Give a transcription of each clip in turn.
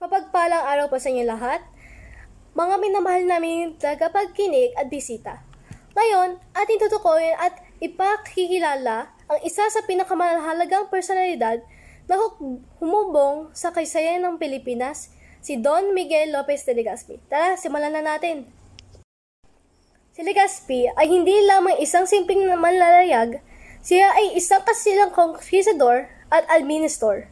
Mapagpalang araw po sa inyo lahat, mga minamahal namin tagapagkinig at bisita. Ngayon, ating tutukuyin at ipakikilala ang isa sa pinakamahalagang personalidad na humubong sa kasaysayan ng Pilipinas, si Don Miguel Lopez de Legazpi. Tara, simulan na natin! Si Legazpi ay hindi lamang isang simpleng manlalayag, siya ay isang kasilang kongkisador at administrador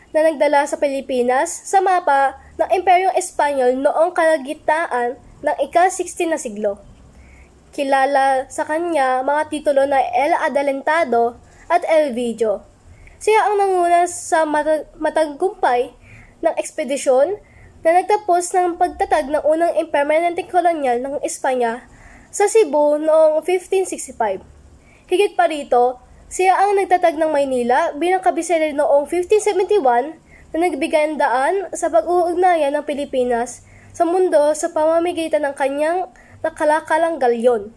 na nagdala sa Pilipinas sa mapa ng Imperyong Espanyol noong kalagitnaan ng ika-16 na siglo. Kilala sa kanya mga titulo na El Adelantado at El Viejo. Siya ang nanguna sa matagumpay ng ekspedisyon na nagtapos ng pagtatag ng unang permanenteng kolonyal ng Espanya sa Cebu noong 1565. Higit pa rito, siya ang nagtatag ng Maynila bilang kabisera noong 1571 na nagbigay daan sa pag-uugnayan ng Pilipinas sa mundo sa pamamagitan ng kanyang nakalakalang galyon.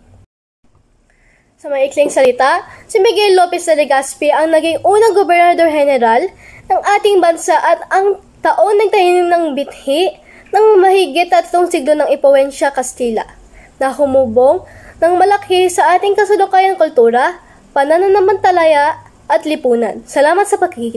Sa maikling salita, si Miguel Lopez de Legazpi ang naging unang gobernador general ng ating bansa at ang taon nagtanim ng bithi ng mahigit 3 siglo ng Impluwensya Kastila na humubong ng malaki sa ating kasalukuyang kultura, pananampalataya at lipunan. Salamat sa pakikinig.